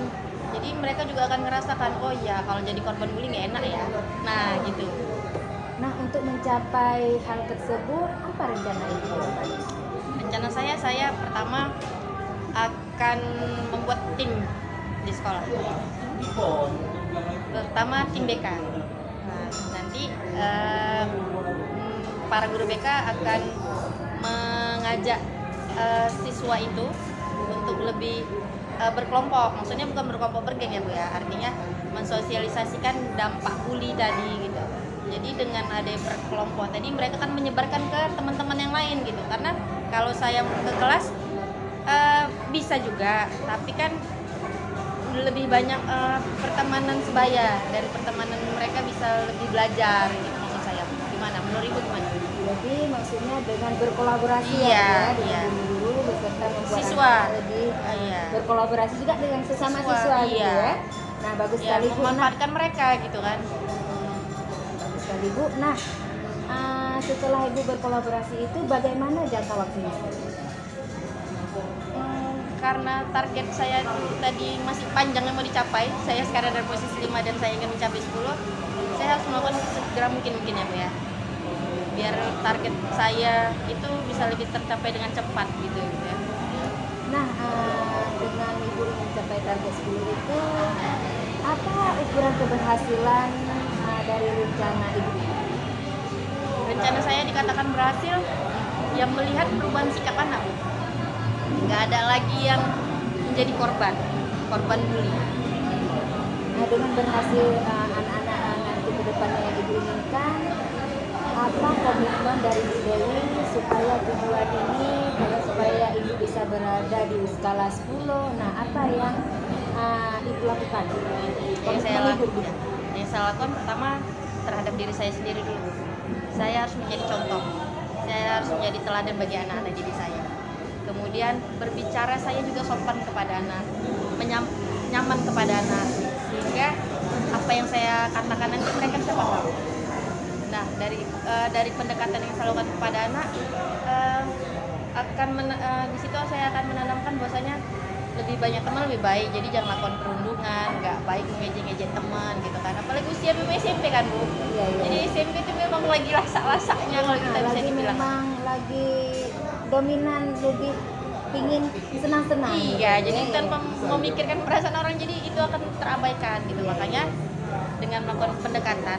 D: Jadi mereka juga akan ngerasakan, oh iya kalau jadi korban bullying ya enak ya. Nah gitu.
A: Nah, untuk mencapai hal tersebut, apa rencana Ibu?
D: Rencana saya pertama akan membuat tim di sekolah. Pertama tim BK. Nah, nanti para guru BK akan mengajak siswa itu untuk lebih berkelompok. Maksudnya bukan berkelompok bergeng ya Bu ya. Artinya mensosialisasikan dampak bully tadi gitu. Jadi dengan ada berkelompok tadi mereka akan menyebarkan ke teman-teman yang lain gitu. Karena kalau saya ke kelas bisa juga, tapi kan lebih banyak pertemanan sebaya dan pertemanan mereka bisa lebih belajar gitu maksud saya. Gimana? Menurut Ibu gimana?
A: Jadi maksudnya dengan berkolaborasi
D: Iya,
A: ya dengan guru beserta membuat
D: Siswa.
A: anak lebih
D: Iya.
A: berkolaborasi juga dengan sesama siswa gitu
D: iya.
A: ya. Nah, bagus
D: Ya,
A: sekali Bu. Nah,
D: memanfaatkan mereka gitu kan.
A: bagus sekali Bu. Nah, setelah Ibu berkolaborasi itu bagaimana jangka waktunya?
D: Karena target saya tadi masih panjang yang mau dicapai, saya sekarang dari posisi 5 dan saya ingin mencapai 10, saya harus melakukan segera mungkin ya Bu ya, biar target saya itu bisa lebih tercapai dengan cepat gitu ya.
A: Nah, dengan Ibu ingin mencapai target 10 itu, apa ukuran keberhasilan dari rencana Ibu?
D: Rencana saya dikatakan berhasil yang melihat perubahan sikap anak. Nggak ada lagi yang menjadi korban bully.
A: Nah, dengan berhasil anak-anak nanti ke depannya yang Ibu inginkan, apa komitmen dari Bu Dewi supaya tujuan ini, supaya Ibu bisa berada di skala 10, nah apa yang Ibu lakukan?
D: Yang saya lakukan pertama terhadap diri saya sendiri dulu. Saya harus menjadi contoh. Saya harus menjadi teladan bagi anak-anak didik saya. Kemudian berbicara saya juga sopan kepada anak, nyaman kepada anak, sehingga apa yang saya katakan nanti mereka bisa paham. Nah, dari pendekatan yang saya lakukan kepada anak, di situ saya akan menanamkan bahwasanya lebih banyak teman lebih baik. Jadi jangan lakukan perundungan, nggak baik ngejek-ngejek teman gitu kan. Apalagi usia memang SMP kan Bu.
A: Iya.
D: Jadi SMP itu memang lagi lasak-lasaknya kalau kita bisa
A: Lagi
D: dibilang.
A: memang lagi dominan, lebih pingin senang-senang.
D: Iya, jadi
A: Iya,
D: tanpa memikirkan perasaan orang, jadi itu akan terabaikan gitu. Makanya dengan melakukan pendekatan,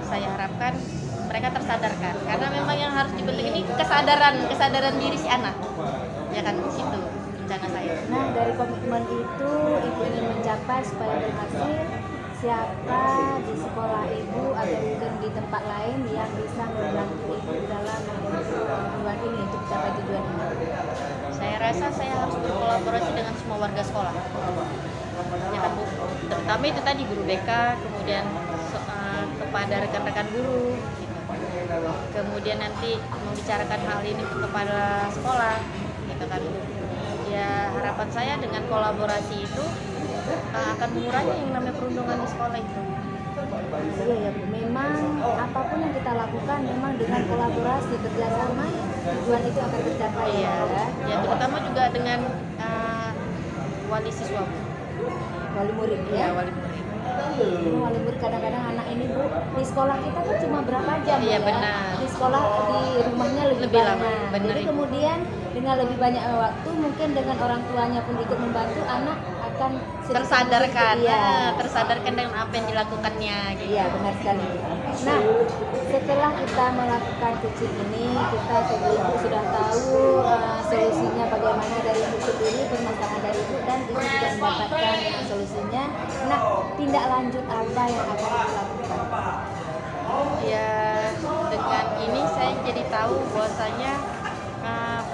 D: saya harapkan mereka tersadarkan. Karena memang yang harus dibentuk ini kesadaran diri si anak. Ya kan, itu rencana saya.
A: Nah, dari komitmen itu Ibu ingin mencapai supaya berhasil, siapa di sekolah Ibu atau mungkin di tempat lain yang bisa membantu Ibu dalam menuju tujuan ini, untuk mencapai tujuan ini?
D: Saya rasa saya harus berkolaborasi dengan semua warga sekolah. Ya kan Bu, terutama itu tadi guru BK, kemudian kepada rekan-rekan guru, gitu. Kemudian nanti membicarakan hal ini kepada sekolah, gitu kan Bu. Ya harapan saya dengan kolaborasi itu akan mengurangi yang namanya perundungan di sekolah itu.
A: Iya ya Bu, memang apapun yang kita lakukan memang dengan kolaborasi, kerjasama, tujuan itu akan tercapai.
D: Iya,
A: Ya.
D: ya terutama juga dengan wali siswa Bu.
A: Wali murid
D: Ya,
A: ya.
D: wali murid.
A: Wali murid kadang-kadang anak ini Bu, di sekolah kita kan cuma berapa jam
D: Iya,
A: ya?
D: benar.
A: Di sekolah, di rumahnya lebih
D: Lebih
A: banyak.
D: lama, benar,
A: Jadi
D: Ibu.
A: kemudian dengan lebih banyak waktu, mungkin dengan orang tuanya pun ikut membantu, anak akan
D: Tersadarkan,
A: Iya.
D: tersadarkan dengan apa yang dilakukannya gitu.
A: Iya, benar sekali. Nah, setelah kita melakukan coaching ini, kita sebagai Ibu sudah tahu solusinya bagaimana dari Ibu sendiri, permasalahan dari Ibu, dan Ibu juga mendapatkan solusinya. Nah, tindak lanjut apa yang akan Ibu lakukan?
D: Ya, dengan ini saya jadi tahu bahwasanya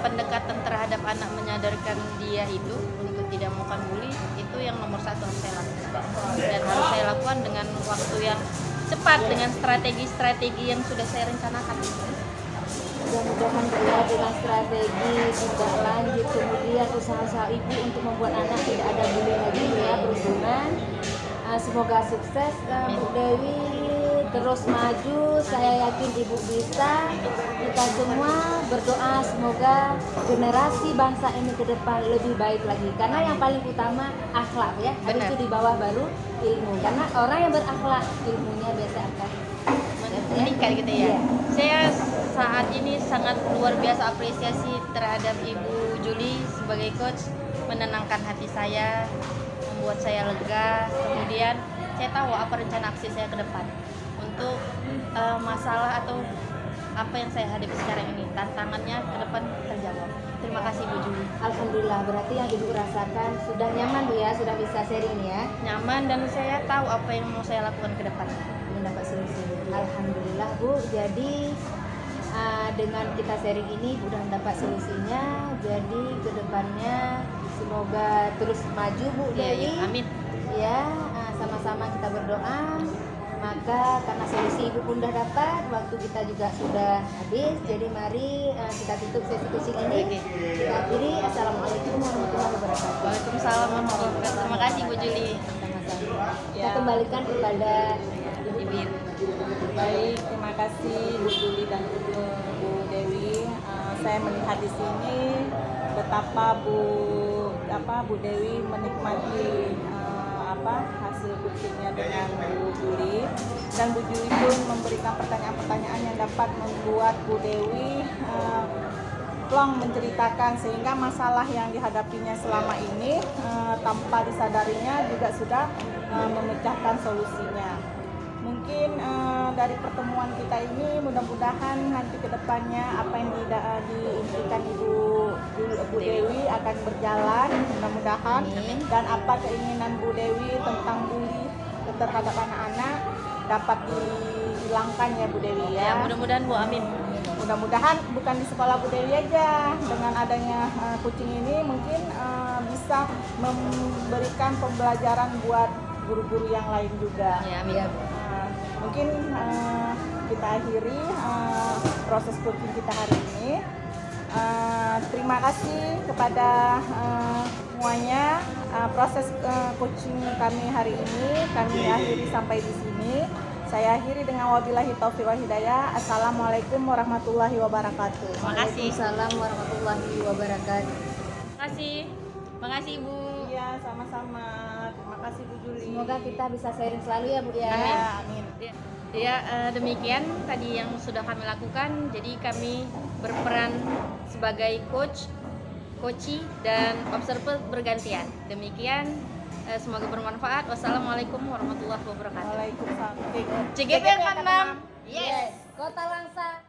D: pendekatan terhadap anak, menyadarkan dia itu untuk tidak melakukan bully itu yang nomor satu harus saya lakukan, dan harus saya lakukan dengan waktu yang cepat dengan strategi-strategi yang sudah saya rencanakan.
A: Mudah-mudahan ya, dengan strategi tindak lanjut, kemudian usaha-usaha Ibu untuk membuat anak tidak ada bully lagi ya, perundungan. Semoga sukses Bu Dewi.
C: terus maju. Saya yakin Ibu bisa. Kita semua berdoa semoga generasi bangsa ini ke depan lebih baik lagi. Karena yang paling utama akhlak ya. Habis
D: Benar.
C: itu di bawah baru ilmu. Karena orang yang berakhlak ilmunya biasa akan
D: meningkat gitu ya.
C: Iya.
D: Saya saat ini sangat luar biasa apresiasi terhadap Ibu Juli sebagai coach, menenangkan hati saya, membuat saya lega. Kemudian saya tahu apa rencana aksi saya ke depan untuk masalah atau apa yang saya hadapi sekarang ini. Tantangannya ke depan terjawab. Terima kasih Bu Juli.
C: Alhamdulillah, berarti yang Ibu rasakan sudah nyaman Bu ya, sudah bisa sharing ya.
D: Nyaman dan saya tahu apa yang mau saya lakukan ke depan.
C: Mendapat solusi. Alhamdulillah Bu, jadi dengan kita sharing ini udah mendapat solusinya. Jadi kedepannya semoga terus maju Bu
D: Ya,
C: Dewi.
D: amin.
C: Ya, sama-sama kita berdoa. Maka karena solusi Ibu pun udah dapat, waktu kita juga sudah habis. Jadi mari kita tutup sesi coaching ini.
D: Oke.
C: Kita akhiri. Assalamualaikum warahmatullahi wabarakatuh.
D: Waalaikumsalam warahmatullahi wabarakatuh. Terima kasih Bu Juli.
C: Sama-sama. Kita
B: Ya.
C: kembalikan kepada
D: Bibir.
B: Baik, terima kasih Bu Juli dan Bu Dewi. Saya melihat di sini betapa Bu Dewi menikmati hasil coachingnya dengan Bu Juli, dan Bu Juli pun memberikan pertanyaan-pertanyaan yang dapat membuat Bu Dewi plong menceritakan, sehingga masalah yang dihadapinya selama ini tanpa disadarinya juga sudah memecahkan solusinya. Mungkin dari pertemuan kita ini mudah-mudahan nanti ke depannya apa yang diimpikan Bu Dewi akan berjalan mudah-mudahan, dan apa keinginan Bu Dewi tentang bully terhadap anak-anak dapat dihilangkan ya Bu Dewi
D: Ya,
B: ya.
D: mudah-mudahan Bu, amin.
B: Mudah-mudahan bukan di sekolah Bu Dewi aja, dengan adanya coaching ini mungkin bisa memberikan pembelajaran buat guru-guru yang lain juga.
D: Ya, amin.
B: Mungkin kita akhiri proses coaching kita hari ini. Terima kasih kepada semuanya. Proses coaching kami hari ini kami akhiri sampai di sini. Saya akhiri dengan wabillahi taufiq wal hidayah. Assalamualaikum warahmatullahi wabarakatuh.
D: Terima kasih.
C: Waalaikumsalam warahmatullahi wabarakatuh.
D: Terima kasih. Terima kasih Bu.
B: Iya, sama-sama. Terima kasih Bu Juli.
C: Semoga kita bisa sharing selalu ya Bu ya.
B: Ya, amin.
D: Ya, demikian tadi yang sudah kami lakukan. Jadi kami berperan sebagai coach, coachee, dan observer bergantian. Demikian, semoga bermanfaat. Wassalamualaikum warahmatullahi wabarakatuh.
B: Waalaikumsalam.
D: CGP 46.
C: Yes. Kota Langsa